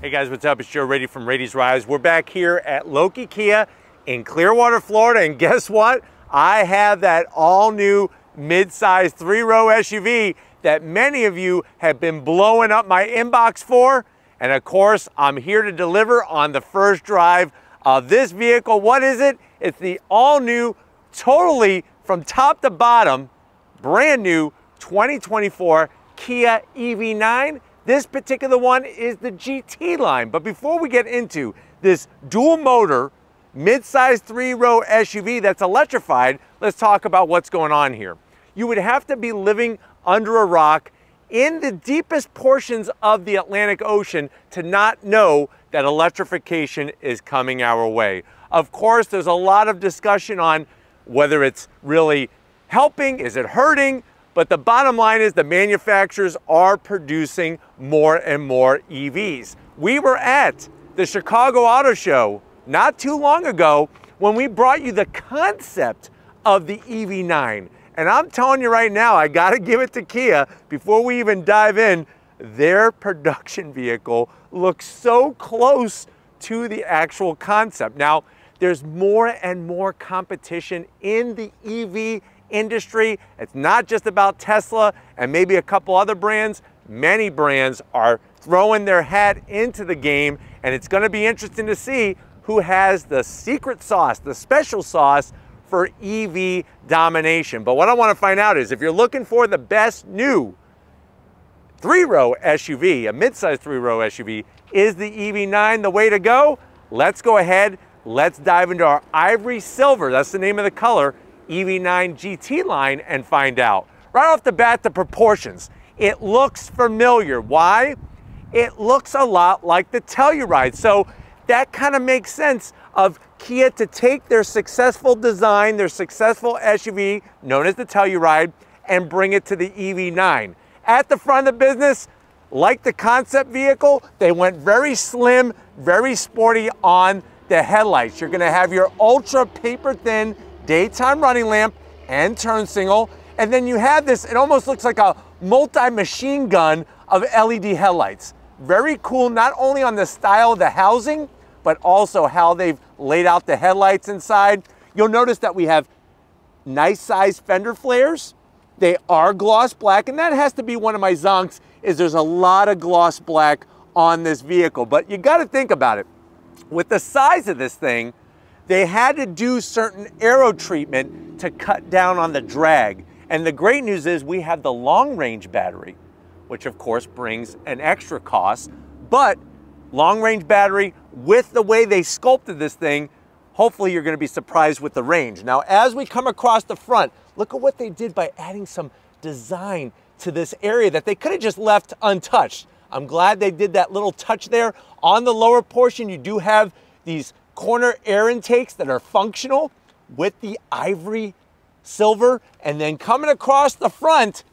Hey guys, what's up? It's Joe Rady from Rady's Rides. We're back here at Loki Kia in Clearwater, Florida, and guess what? I have that all-new mid-size three-row SUV that many of you have been blowing up my inbox for, and of course, I'm here to deliver on the first drive of this vehicle. What is it? It's the all-new, totally from top to bottom, brand new 2024 Kia EV9. This particular one is the GT line. But before we get into this dual motor, mid-size three-row SUV that's electrified, let's talk about what's going on here. You would have to be living under a rock in the deepest portions of the Atlantic Ocean to not know that electrification is coming our way. Of course, there's a lot of discussion on whether it's really helping, is it hurting? But the bottom line is the manufacturers are producing more and more EVs. We were at the Chicago Auto Show not too long ago when we brought you the concept of the EV9. And I'm telling you right now, I gotta give it to Kia before we even dive in. Their production vehicle looks so close to the actual concept. Now, there's more and more competition in the EV industry. It's not just about Tesla and maybe a couple other brands. Many brands are throwing their hat into the game, and it's going to be interesting to see who has the secret sauce, the special sauce for EV domination. But what I want to find out is if you're looking for the best new three-row SUV, a mid-size three-row SUV, is the EV9 the way to go? Let's go ahead. Let's dive into our Ivory Silver, that's the name of the color, EV9 GT line and find out. Right off the bat, the proportions. It looks familiar. Why? It looks a lot like the Telluride. So that kind of makes sense of Kia to take their successful design, their successful SUV, known as the Telluride, and bring it to the EV9. At the front of the business, like the concept vehicle, they went very slim, very sporty on the headlights. You're gonna have your ultra paper thin daytime running lamp and turn signal, and then you have this, it almost looks like a multi-machine gun of LED headlights. Very cool, not only on the style of the housing, but also how they've laid out the headlights inside. You'll notice that we have nice sized fender flares. They are gloss black, and that has to be one of my zonks, is there's a lot of gloss black on this vehicle. But you gotta think about it. With the size of this thing, they had to do certain aero treatment to cut down on the drag. And the great news is we have the long range battery, which of course brings an extra cost, but long range battery with the way they sculpted this thing, hopefully you're gonna be surprised with the range. Now, as we come across the front, look at what they did by adding some design to this area that they could have just left untouched. I'm glad they did that little touch there. On the lower portion, you do have these corner air intakes that are functional with the Ivory Silver. And then coming across the front,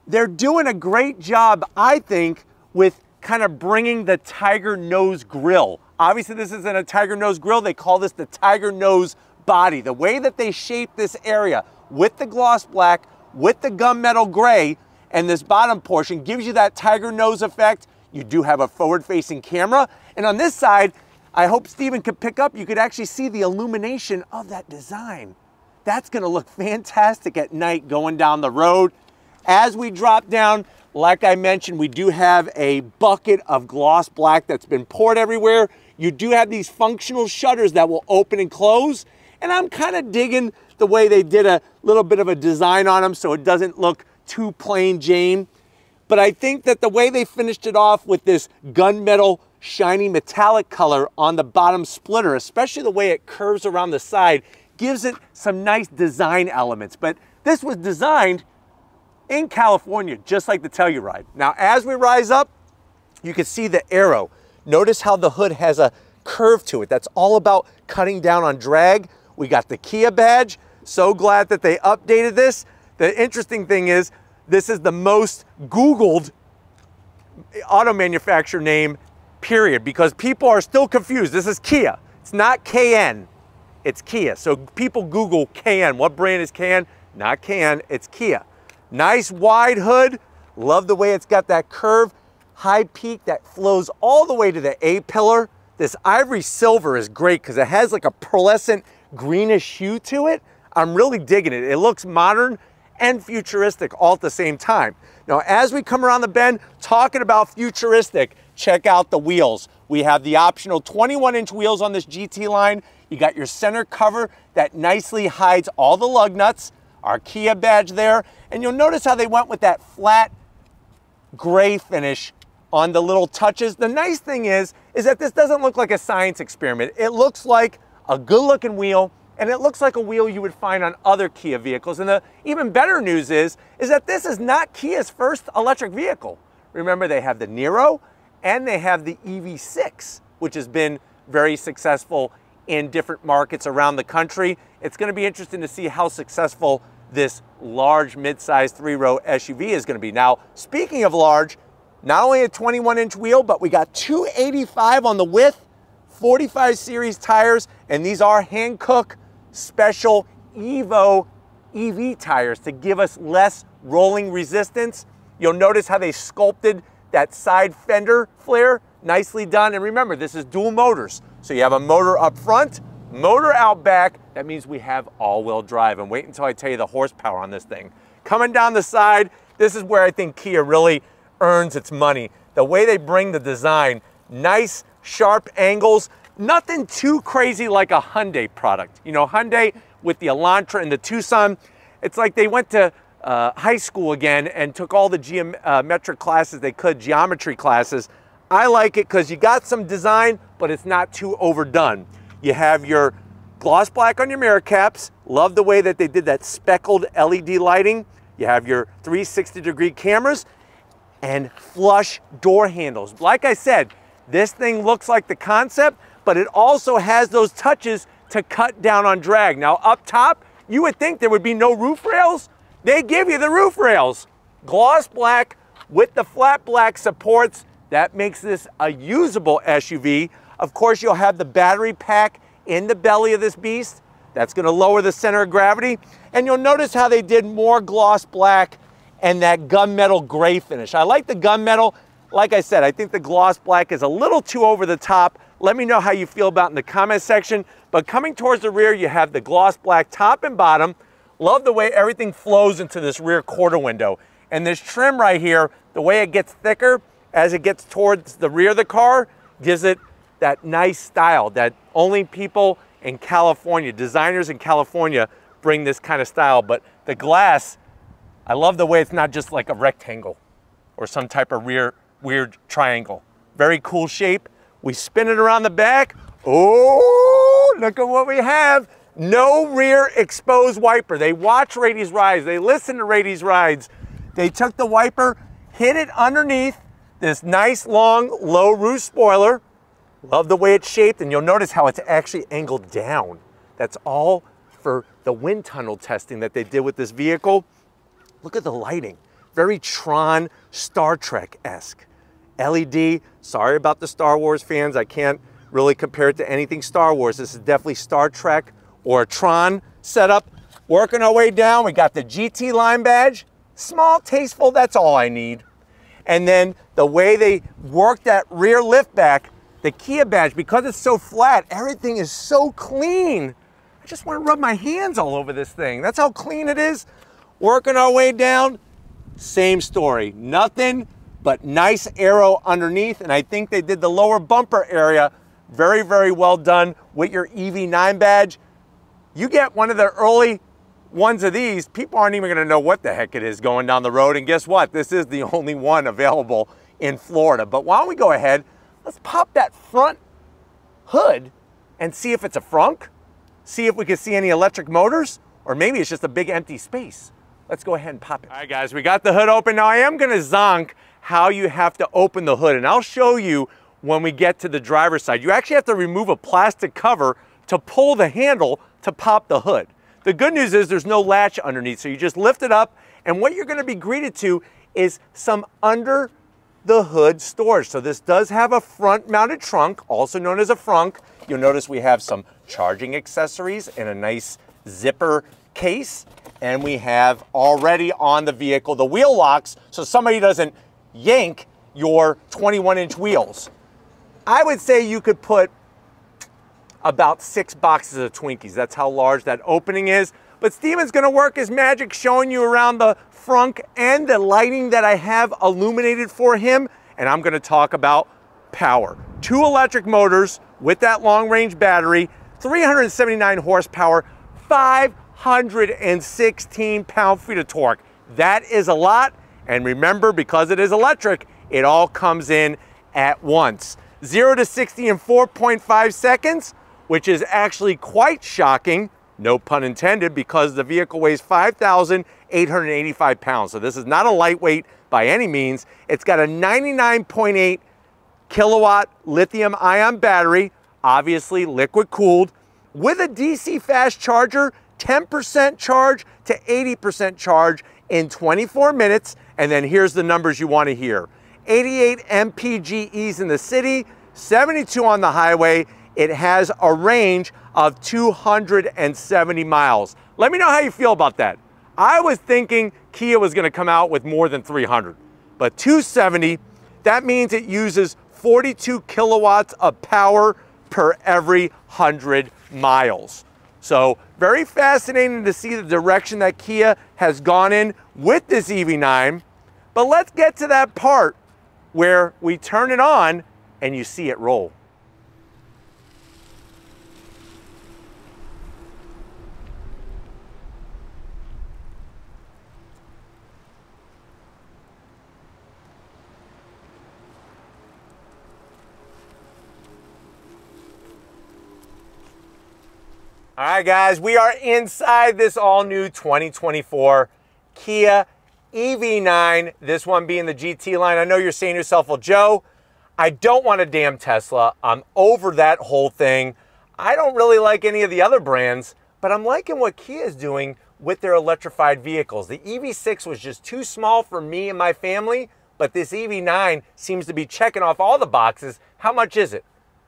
they're doing a great job, I think, with kind of bringing the tiger nose grille. Obviously, this isn't a tiger nose grille. They call this the tiger nose body. The way that they shape this area with the gloss black, with the gunmetal gray, and this bottom portion gives you that tiger nose effect. You do have a forward-facing camera. And on this side, I hope Steven could pick up, you could actually see the illumination of that design. That's gonna look fantastic at night going down the road. As we drop down, like I mentioned, we do have a bucket of gloss black that's been poured everywhere. You do have these functional shutters that will open and close. And I'm kind of digging the way they did a little bit of a design on them so it doesn't look too plain Jane. But I think that the way they finished it off with this gunmetal shiny metallic color on the bottom splitter, especially the way it curves around the side, gives it some nice design elements. But this was designed in California, just like the Telluride. Now, as we rise up, you can see the arrow. Notice how the hood has a curve to it. That's all about cutting down on drag. We got the Kia badge. So glad that they updated this. The interesting thing is, this is the most Googled auto manufacturer name, period, because people are still confused. This is Kia. It's not KN, it's Kia. So people Google KN. What brand is KN? Not KN, it's Kia. Nice wide hood. Love the way it's got that curve. high peak that flows all the way to the A-pillar. This Ivory Silver is great because it has like a pearlescent greenish hue to it. I'm really digging it. It looks modern and futuristic all at the same time. Now, as we come around the bend, talking about futuristic, check out the wheels. We have the optional 21-inch wheels on this GT line. You got your center cover that nicely hides all the lug nuts, our Kia badge there, and you'll notice how they went with that flat gray finish on the little touches. The nice thing is that this doesn't look like a science experiment. It looks like a good looking wheel, and it looks like a wheel you would find on other Kia vehicles. And the even better news is that this is not Kia's first electric vehicle. Remember, they have the Niro and they have the EV6, which has been very successful in different markets around the country. It's going to be interesting to see how successful this large mid-size 3-row SUV is going to be. Now, speaking of large, not only a 21-inch wheel, but we got 285 on the width, 45 series tires, and these are Hankook special Evo EV tires to give us less rolling resistance. You'll notice how they sculpted that side fender flare, nicely done. And remember, this is dual motors. So you have a motor up front, motor out back. That means we have all-wheel drive. And wait until I tell you the horsepower on this thing. Coming down the side, this is where I think Kia really earns its money. The way they bring the design, nice, sharp angles, nothing too crazy like a Hyundai product. You know, Hyundai with the Elantra and the Tucson, it's like they went to high school again and took all the geometric classes they could, geometry classes. I like it because you got some design, but it's not too overdone. You have your gloss black on your mirror caps. Love the way that they did that speckled LED lighting. You have your 360-degree cameras and flush door handles. Like I said, this thing looks like the concept, but it also has those touches to cut down on drag. Now up top, you would think there would be no roof rails. They give you the roof rails. Gloss black with the flat black supports. That makes this a usable SUV. Of course, you'll have the battery pack in the belly of this beast. That's gonna lower the center of gravity. And you'll notice how they did more gloss black and that gunmetal gray finish. I like the gunmetal. Like I said, I think the gloss black is a little too over the top. Let me know how you feel about it in the comment section. But coming towards the rear, you have the gloss black top and bottom. Love the way everything flows into this rear quarter window. And this trim right here, the way it gets thicker as it gets towards the rear of the car, gives it that nice style that only people in California, designers in California, bring this kind of style. But the glass, I love the way it's not just like a rectangle or some type of weird triangle. Very cool shape. We spin it around the back. Oh, look at what we have. No rear exposed wiper. They watch Rady's rides. They listen to Rady's rides. They took the wiper, hid it underneath this nice long low roof spoiler. Love the way it's shaped, and you'll notice how it's actually angled down. That's all for the wind tunnel testing that they did with this vehicle. Look at the lighting. Very Tron, Star Trek-esque. LED, sorry about the Star Wars fans. I can't really compare it to anything Star Wars. This is definitely Star Trek or a Tron setup. Working our way down, we got the GT line badge. Small, tasteful, that's all I need. And then the way they work that rear lift back, the Kia badge, because it's so flat, everything is so clean. I just want to rub my hands all over this thing. That's how clean it is. Working our way down, same story. Nothing but nice aero underneath, and I think they did the lower bumper area very, very well done with your EV9 badge. You get one of the early ones of these, people aren't even gonna know what the heck it is going down the road, and guess what? This is the only one available in Florida. But why don't we go ahead, let's pop that front hood and see if it's a frunk, see if we can see any electric motors, or maybe it's just a big empty space. Let's go ahead and pop it. All right, guys, we got the hood open. Now, I am gonna zonk how you have to open the hood, and I'll show you when we get to the driver's side. You actually have to remove a plastic cover to pull the handle to pop the hood. The good news is there's no latch underneath, so you just lift it up, and what you're gonna be greeted to is some under the hood storage. So this does have a front mounted trunk, also known as a frunk. You'll notice we have some charging accessories and a nice zipper case, and we have already on the vehicle the wheel locks, so somebody doesn't yank your 21-inch wheels. I would say you could put about 6 boxes of Twinkies. That's how large that opening is. But Steven's gonna work his magic showing you around the frunk and the lighting that I have illuminated for him. And I'm gonna talk about power. 2 electric motors with that long range battery, 379 horsepower, 516 pound-feet of torque. That is a lot. And remember, because it is electric, it all comes in at once. 0 to 60 in 4.5 seconds, which is actually quite shocking, no pun intended, because the vehicle weighs 5,885 pounds. So this is not a lightweight by any means. It's got a 99.8 kilowatt lithium ion battery, obviously liquid cooled, with a DC fast charger, 10% charge to 80% charge in 24 minutes. And then here's the numbers you want to hear. 88 mpges in the city, 72 on the highway. It has a range of 270 miles. Let me know how you feel about that. I was thinking Kia was going to come out with more than 300, but 270, that means it uses 42 kilowatts of power per every 100 miles. So very fascinating to see the direction that Kia has gone in with this EV9. But let's get to that part where we turn it on and you see it roll. All right, guys, we are inside this all-new 2024 Kia EV9, this one being the GT line. I know you're saying to yourself, well, Joe, I don't want a damn Tesla. I'm over that whole thing. I don't really like any of the other brands, but I'm liking what Kia is doing with their electrified vehicles. The EV6 was just too small for me and my family, but this EV9 seems to be checking off all the boxes. How much is it?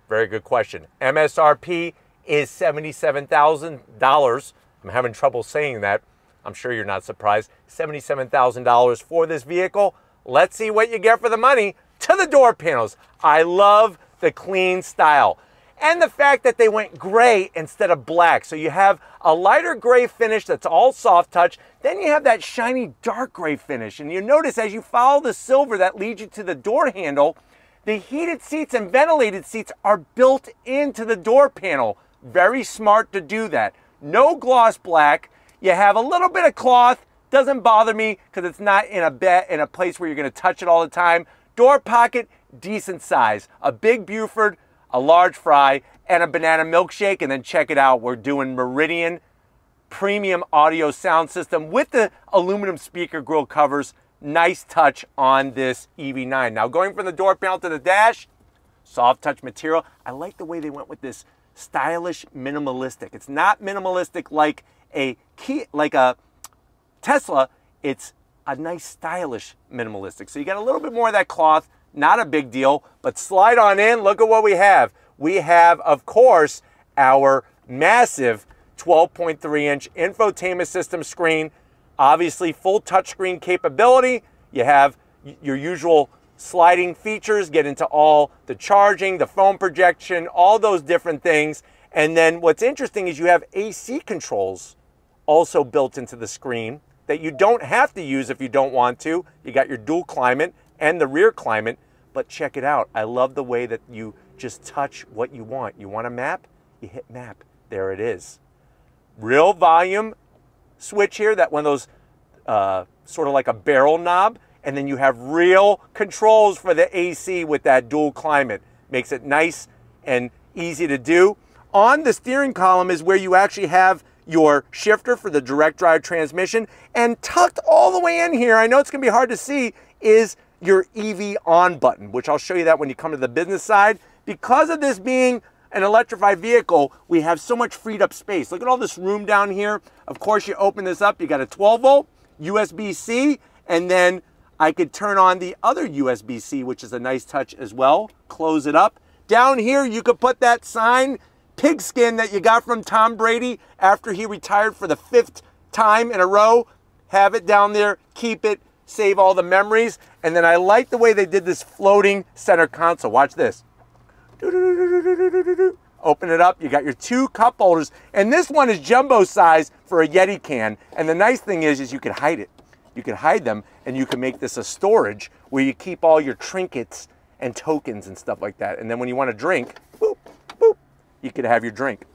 Very good question. MSRP is $77,000. I'm having trouble saying that. I'm sure you're not surprised. $77,000 for this vehicle. Let's see what you get for the money. To the door panels. I love the clean style. And the fact that they went gray instead of black. So you have a lighter gray finish that's all soft touch. Then you have that shiny dark gray finish. And you notice as you follow the silver that leads you to the door handle, the heated seats and ventilated seats are built into the door panel. Very smart to do that. No gloss black. You have a little bit of cloth. Doesn't bother me because it's not in a place where you're going to touch it all the time. Door pocket, decent size. A big Buford, a large fry, and a banana milkshake. And then check it out. We're doing Meridian premium audio sound system with the aluminum speaker grille covers. Nice touch on this EV9. Now going from the door panel to the dash, soft touch material. I like the way they went with this stylish minimalistic. It's not minimalistic like a Tesla. It's a nice stylish minimalistic. So you got a little bit more of that cloth, not a big deal, but slide on in. Look at what we have. We have, of course, our massive 12.3-inch infotainment system screen, obviously full touchscreen capability. You have your usual sliding features, get into all the charging, the phone projection, all those different things. And then what's interesting is you have AC controls also built into the screen that you don't have to use if you don't want to. You got your dual climate and the rear climate, but check it out. I love the way that you just touch what you want. You want a map? You hit map. There it is. Real volume switch here, that one of those sort of like a barrel knob. And then you have real controls for the AC with that dual climate. Makes it nice and easy to do. On the steering column is where you actually have your shifter for the direct drive transmission. And tucked all the way in here, I know it's going to be hard to see, is your EV on button, which I'll show you that when you come to the business side. Because of this being an electrified vehicle, we have so much freed up space. Look at all this room down here. Of course, you open this up, you got a 12-volt USB-C, and then I could turn on the other USB-C, which is a nice touch as well. Close it up. Down here, you could put that sign, pigskin, that you got from Tom Brady after he retired for the 5th time in a row. Have it down there, keep it, save all the memories. And then I like the way they did this floating center console. Watch this. Open it up, you got your 2 cup holders, and this one is jumbo size for a Yeti can. And the nice thing is you can hide it. You can hide them, and you can make this a storage where you keep all your trinkets and tokens and stuff like that. And then when you want to drink, boop, boop, you can have your drink.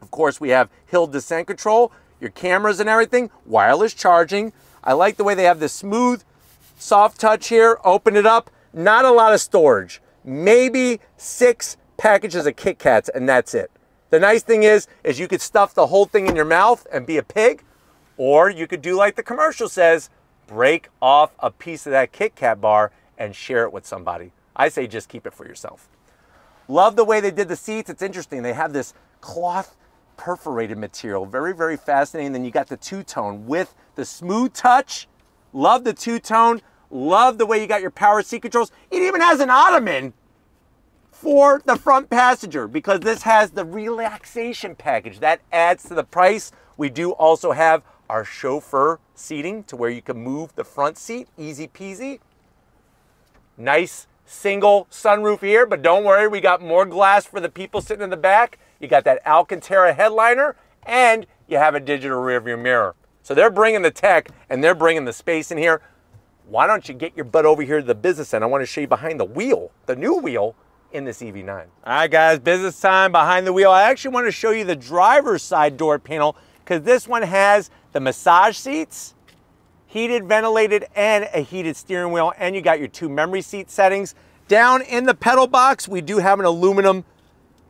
Of course, we have hill descent control, your cameras and everything, wireless charging. I like the way they have this smooth, soft touch here. Open it up, not a lot of storage. Maybe 6 packages of Kit Kats, and that's it. The nice thing is you could stuff the whole thing in your mouth and be a pig, or you could do like the commercial says, break off a piece of that Kit Kat bar and share it with somebody. I say just keep it for yourself. Love the way they did the seats. It's interesting. They have this cloth perforated material. Very, very fascinating. Then you got the two-tone with the smooth touch. Love the two-tone. Love the way you got your power seat controls. It even has an ottoman for the front passenger because this has the relaxation package. That adds to the price. We do also have our chauffeur seating to where you can move the front seat. Easy peasy. Nice single sunroof here, but don't worry, we got more glass for the people sitting in the back. You got that Alcantara headliner, and you have a digital rearview mirror. So they're bringing the tech, and they're bringing the space in here. Why don't you get your butt over here to the business end? I want to show you behind the wheel, the new wheel in this EV9. All right, guys, business time behind the wheel. I actually want to show you the driver's side door panel because this one has the massage seats, heated, ventilated, and a heated steering wheel, and you got your 2 memory seat settings. Down in the pedal box, we do have an aluminum,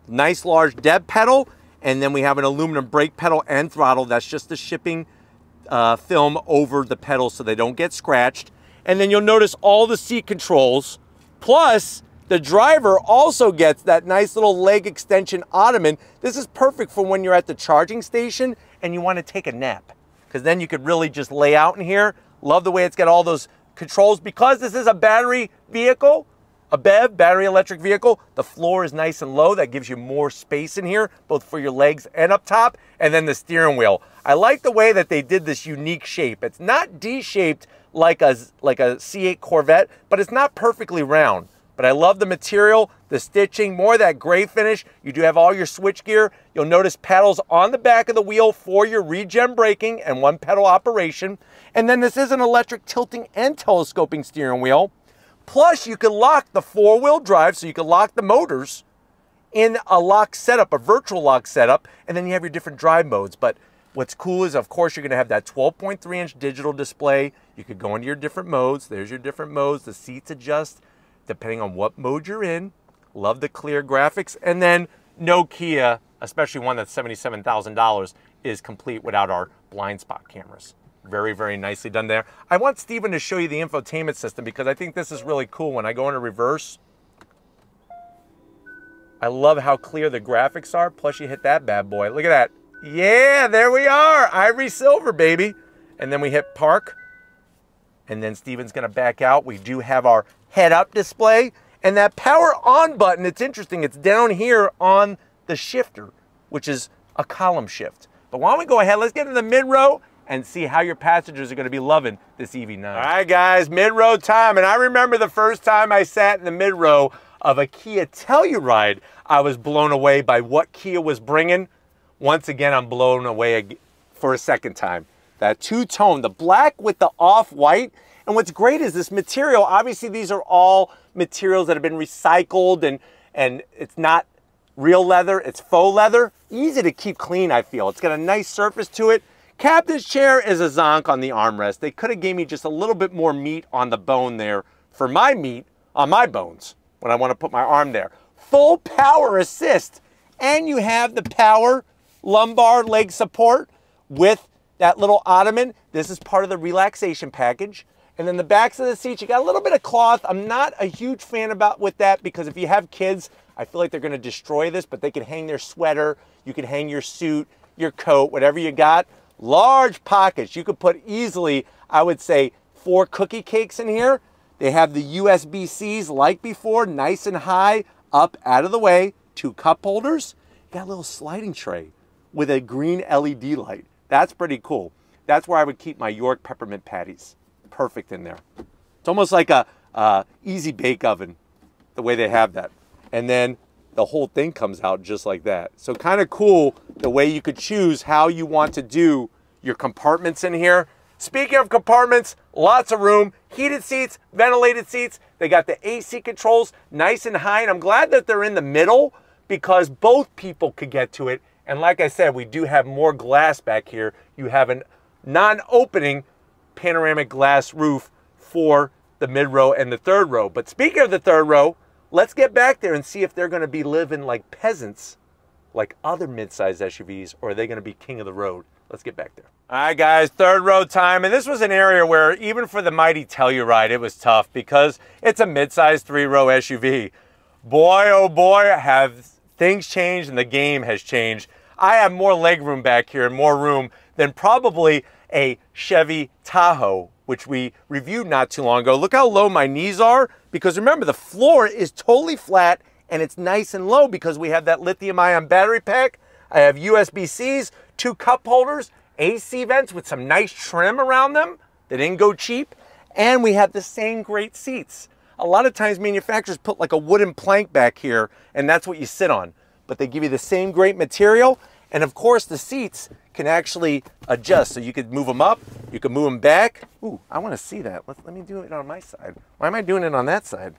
nice large dead pedal, and then we have an aluminum brake pedal and throttle. That's just the shipping film over the pedals so they don't get scratched. And then you'll notice all the seat controls, plus the driver also gets that nice little leg extension ottoman. This is perfect for when you're at the charging station and you want to take a nap, because then you could really just lay out in here. Love the way it's got all those controls. Because this is a battery vehicle, a BEV, battery electric vehicle, the floor is nice and low. That gives you more space in here, both for your legs and up top. And then the steering wheel. I like the way that they did this unique shape. It's not D-shaped like a C8 Corvette, but it's not perfectly round. But I love the material, the stitching, more of that gray finish. You do have all your switch gear. You'll notice pedals on the back of the wheel for your regen braking and 1 pedal operation. And then this is an electric tilting and telescoping steering wheel. Plus, you can lock the 4-wheel drive, so you can lock the motors in a lock setup, a virtual lock setup, and then you have your different drive modes. But what's cool is, of course, you're going to have that 12.3-inch digital display. You could go into your different modes. There's your different modes. The seats adjust depending on what mode you're in. Love the clear graphics. And then no Kia, especially one that's $77,000, is complete without our blind spot cameras. Very, very nicely done there. I want Steven to show you the infotainment system because I think this is really cool. When I go into reverse, I love how clear the graphics are. Plus you hit that bad boy. Look at that. Yeah, there we are. Ivory Silver, baby. And then we hit park. And then Steven's going to back out. We do have our head-up display. And that power on button, it's interesting. It's down here on the shifter, which is a column shift. But why don't we go ahead, let's get into the mid-row and see how your passengers are going to be loving this EV9. All right, guys, mid-row time. And I remember the first time I sat in the mid-row of a Kia Telluride, I was blown away by what Kia was bringing. Once again, I'm blown away for a second time. That two-tone, the black with the off-white. And what's great is this material, obviously these are all materials that have been recycled and it's not real leather, it's faux leather. Easy to keep clean, I feel. It's got a nice surface to it. Captain's chair is a zonk on the armrest. They could have gave me just a little bit more meat on the bone there for my meat on my bones when I want to put my arm there. Full power assist. And you have the power lumbar leg support with that little ottoman. This is part of the relaxation package. And then the backs of the seats, you got a little bit of cloth. I'm not a huge fan with that because if you have kids, I feel like they're going to destroy this, but they can hang their sweater, you can hang your suit, your coat, whatever you got. Large pockets. You could put easily, I would say, 4 cookie cakes in here. They have the USB-Cs like before, nice and high, up, out of the way. 2 cup holders. You got a little sliding tray with a green LED light. That's pretty cool. That's where I would keep my York peppermint patties. perfect in there. It's almost like a easy bake oven, the way they have that. And then the whole thing comes out just like that. So kind of cool the way you could choose how you want to do your compartments in here. Speaking of compartments, lots of room, heated seats, ventilated seats. They got the AC controls nice and high, and I'm glad that they're in the middle because both people could get to it. And like I said, we do have more glass back here. You have a non-opening panoramic glass roof for the mid-row and the third row. But speaking of the third row, let's get back there and see if they're going to be living like peasants like other mid-size SUVs, or are they going to be king of the road? Let's get back there. All right, guys, third row time. And this was an area where even for the mighty Telluride, it was tough because it's a mid-size 3-row SUV. Boy, oh boy, have things changed and the game has changed. I have more legroom back here and more room than probably a Chevy Tahoe, which we reviewed not too long ago. Look how low my knees are, because remember, the floor is totally flat and it's nice and low because we have that lithium-ion battery pack. I have USB-Cs, 2 cup holders, AC vents with some nice trim around them. They didn't go cheap. And we have the same great seats. A lot of times manufacturers put like a wooden plank back here and that's what you sit on. But they give you the same great material. And of course the seats can actually adjust. So you could move them up, you can move them back. Ooh, I want to see that. Let me do it on my side. Why am I doing it on that side?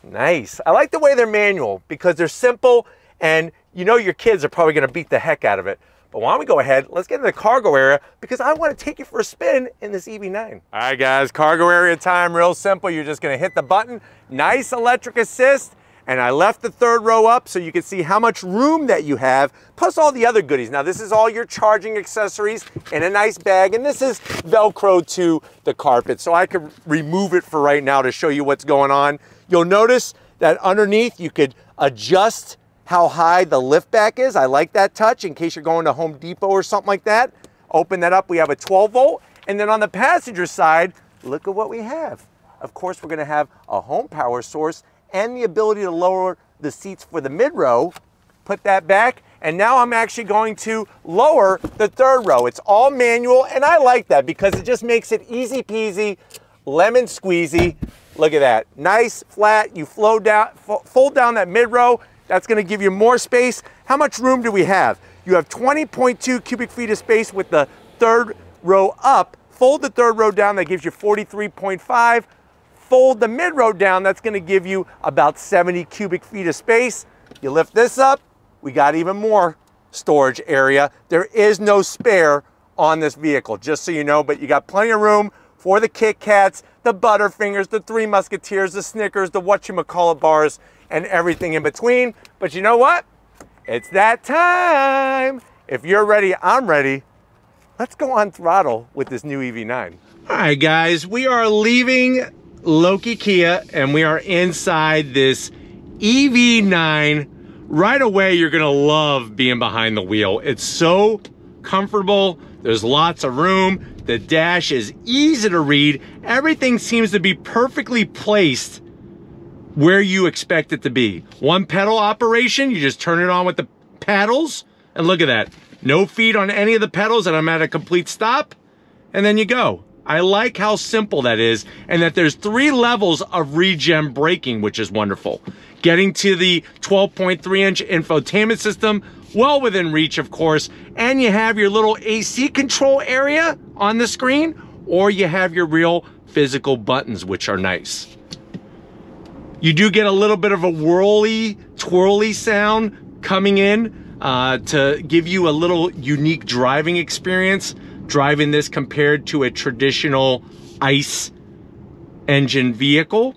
Nice. I like the way they're manual because they're simple and you know your kids are probably going to beat the heck out of it. But why don't we go ahead, let's get into the cargo area because I want to take you for a spin in this EV9. All right, guys, cargo area time, real simple. You're just going to hit the button, nice electric assist. And I left the third row up so you can see how much room that you have, plus all the other goodies. Now, this is all your charging accessories in a nice bag, and this is Velcro to the carpet, so I can remove it for right now to show you what's going on. You'll notice that underneath you could adjust how high the lift back is. I like that touch in case you're going to Home Depot or something like that. Open that up, we have a 12 volt. And then on the passenger side, look at what we have. Of course, we're gonna have a home power source and the ability to lower the seats for the mid row. Put that back. And now I'm actually going to lower the third row. It's all manual, and I like that because it just makes it easy peasy, lemon squeezy. Look at that, nice, flat. You fold down that mid row. That's gonna give you more space. How much room do we have? You have 20.2 cubic feet of space with the third row up. Fold the third row down, that gives you 43.5. Fold the mid row down, that's gonna give you about 70 cubic feet of space. You lift this up, we got even more storage area. There is no spare on this vehicle, just so you know, but you got plenty of room for the Kit Kats, the Butterfingers, the Three Musketeers, the Snickers, the whatchamacallit bars, and everything in between. But you know what? It's that time. If you're ready, I'm ready. Let's go on throttle with this new EV9. All right, guys, we are leaving Loki Kia and we are inside this EV9. Right away, you're gonna love being behind the wheel. It's so comfortable. There's lots of room. The dash is easy to read. Everything seems to be perfectly placed where you expect it to be. One pedal operation, you just turn it on with the paddles, and look at that. No feet on any of the pedals, and I'm at a complete stop, and then you go. I like how simple that is, and that there's 3 levels of regen braking, which is wonderful. Getting to the 12.3-inch infotainment system, well within reach, of course, and you have your little AC control area on the screen, or you have your real physical buttons, which are nice. You do get a little bit of a whirly, twirly sound coming in to give you a little unique driving experience, driving this compared to a traditional ICE engine vehicle.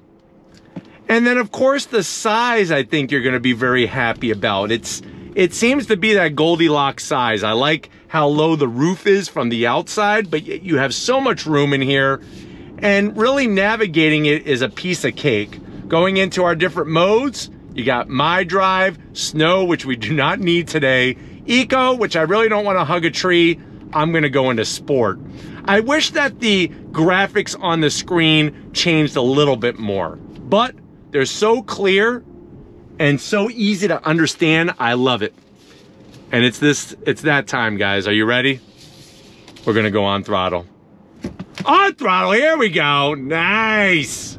And then of course the size, I think you're gonna be very happy about. It seems to be that Goldilocks size. I like how low the roof is from the outside, but you have so much room in here, and really navigating it is a piece of cake. Going into our different modes, you got My Drive, Snow, which we do not need today, Eco, which I really don't want to hug a tree. I'm gonna go into Sport. I wish that the graphics on the screen changed a little bit more, but they're so clear and so easy to understand. I love it. And it's that time, guys. Are you ready? We're gonna go on throttle. On throttle, here we go. Nice.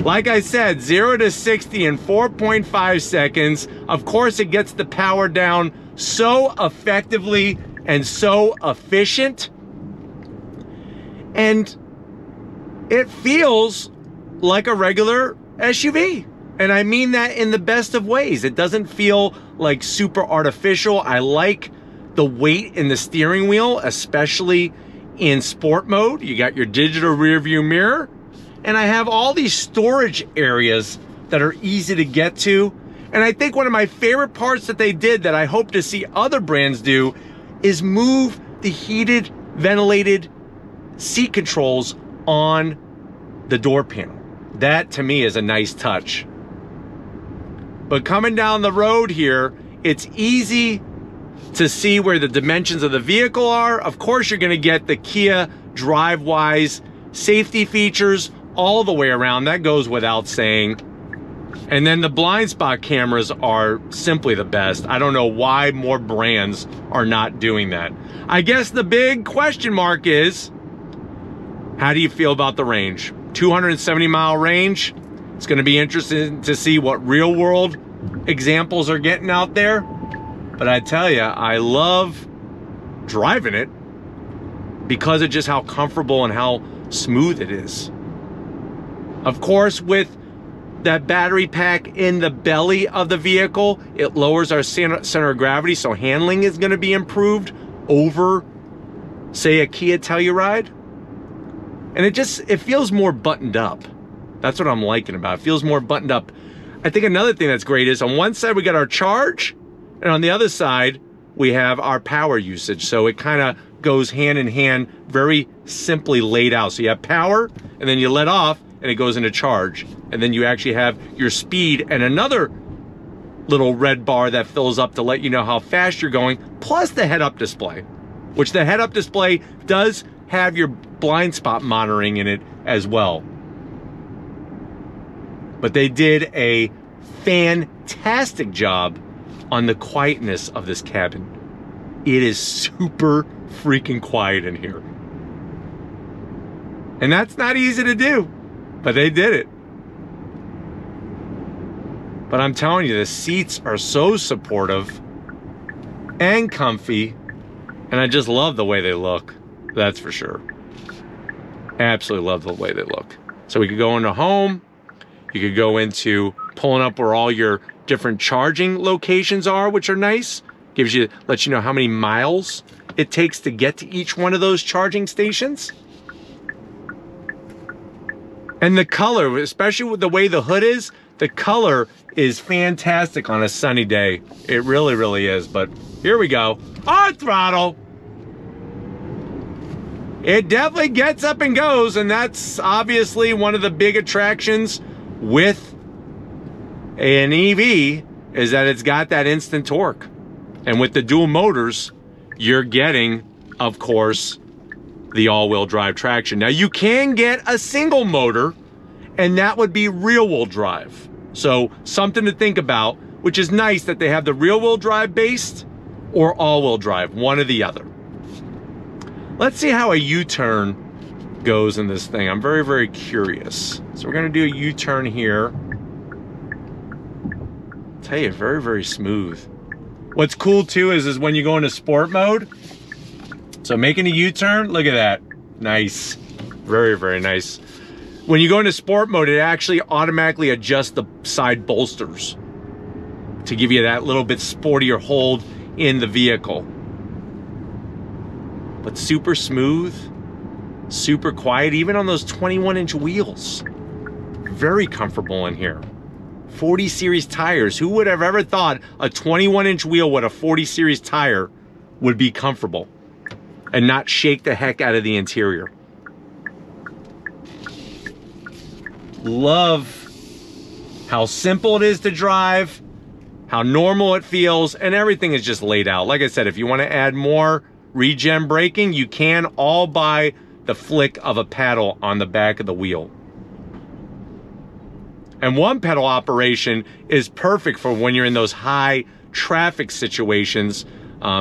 Like I said, 0 to 60 in 4.5 seconds. Of course, it gets the power down so effectively and so efficient. And it feels like a regular SUV. And I mean that in the best of ways. It doesn't feel like super artificial. I like the weight in the steering wheel, especially in sport mode. You got your digital rear view mirror. And I have all these storage areas that are easy to get to. And I think one of my favorite parts that they did that I hope to see other brands do is move the heated, ventilated seat controls on the door panel. That to me is a nice touch. But coming down the road here, it's easy to see where the dimensions of the vehicle are. Of course, you're gonna get the Kia DriveWise safety features all the way around. That goes without saying. And then the blind spot cameras are simply the best. I don't know why more brands are not doing that. I guess the big question mark is, how do you feel about the range? 270-mile range. It's going to be interesting to see what real world examples are getting out there. But I tell you, I love driving it because of just how comfortable and how smooth it is. Of course, with that battery pack in the belly of the vehicle, it lowers our center of gravity, so handling is going to be improved over, say, a Kia Telluride. And it feels more buttoned up. That's what I'm liking about it. It feels more buttoned up. I think another thing that's great is on one side we got our charge, and on the other side we have our power usage. So it kind of goes hand in hand, very simply laid out. So you have power, and then you let off, and it goes into charge. And then you actually have your speed and another little red bar that fills up to let you know how fast you're going, plus the head-up display, which the head-up display does have your blind spot monitoring in it as well. But they did a fantastic job on the quietness of this cabin. It is super freaking quiet in here. And that's not easy to do, but they did it. But I'm telling you, the seats are so supportive and comfy, and I just love the way they look. That's for sure. Absolutely love the way they look. So we could go into home. You could go into pulling up where all your different charging locations are, which are nice. Lets you know how many miles it takes to get to each one of those charging stations. And the color, especially with the way the hood is, the color is fantastic on a sunny day. It really, really is. But here we go. On throttle. It definitely gets up and goes, and that's obviously one of the big attractions with an EV is that it's got that instant torque. And with the dual motors, you're getting, of course, the all-wheel drive traction. Now, you can get a single motor, and that would be rear-wheel drive. So something to think about, which is nice that they have the rear-wheel drive based or all-wheel drive, one or the other. Let's see how a U-turn goes in this thing. I'm very, very curious. So we're gonna do a U-turn here. I'll tell you, very, very smooth. What's cool too is when you go into sport mode, so making a U-turn, look at that. Nice, very, very nice. When you go into sport mode, it actually automatically adjusts the side bolsters to give you that little bit sportier hold in the vehicle. But super smooth, super quiet, even on those 21-inch wheels. Very comfortable in here. 40 series tires. Who would have ever thought a 21-inch wheel with a 40 series tire would be comfortable and not shake the heck out of the interior? Love how simple it is to drive, how normal it feels, and everything is just laid out. Like I said, if you want to add more regen braking, you can, all by the flick of a pedal on the back of the wheel. And one pedal operation is perfect for when you're in those high traffic situations,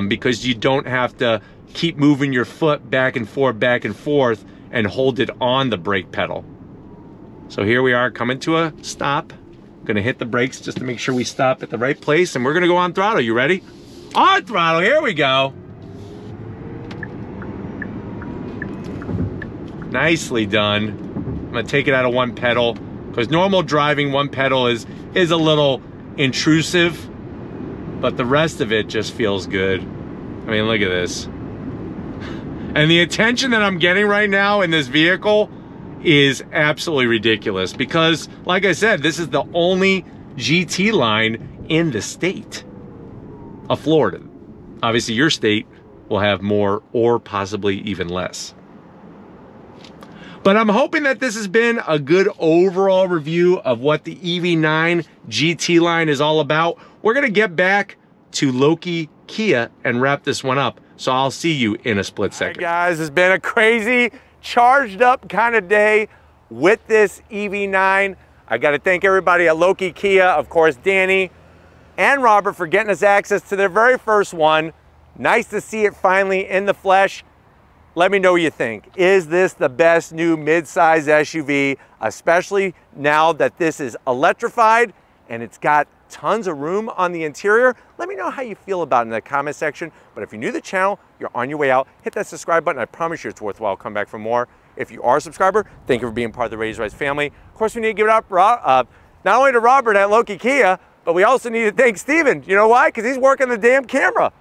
because you don't have to keep moving your foot back and forth, and hold it on the brake pedal. So here we are coming to a stop. Gonna hit the brakes just to make sure we stop at the right place, and we're gonna go on throttle. You ready? On throttle, here we go. Nicely done. I'm gonna take it out of one pedal, because normal driving, one pedal is a little intrusive, but the rest of it just feels good. I mean, look at this. And the attention that I'm getting right now in this vehicle is absolutely ridiculous, because like I said, this is the only GT line in the state of Florida. Obviously your state will have more or possibly even less. But I'm hoping that this has been a good overall review of what the EV9 GT line is all about. We're gonna get back to Loki Kia and wrap this one up. So I'll see you in a split second. All right, guys, it's been a crazy, charged up kind of day with this EV9. I gotta thank everybody at Loki Kia, of course, Danny and Robert for getting us access to their very first one. Nice to see it finally in the flesh. Let me know what you think. Is this the best new mid-size SUV, especially now that this is electrified and it's got tons of room on the interior? Let me know how you feel about it in the comment section. But if you're new to the channel, you're on your way out, hit that subscribe button. I promise you it's worthwhile. Come back for more. If you are a subscriber, thank you for being part of the Raised Rise family. Of course, we need to give it up not only to Robert at Loki Kia, but we also need to thank Steven. You know why? Because he's working the damn camera.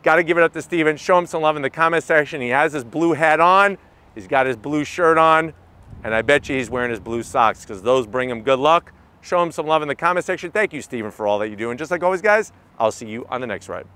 Got to give it up to Steven. Show him some love in the comment section. He has his blue hat on. He's got his blue shirt on. And I bet you he's wearing his blue socks, because those bring him good luck. Show him some love in the comment section. Thank you, Steven, for all that you do. And just like always, guys, I'll see you on the next ride.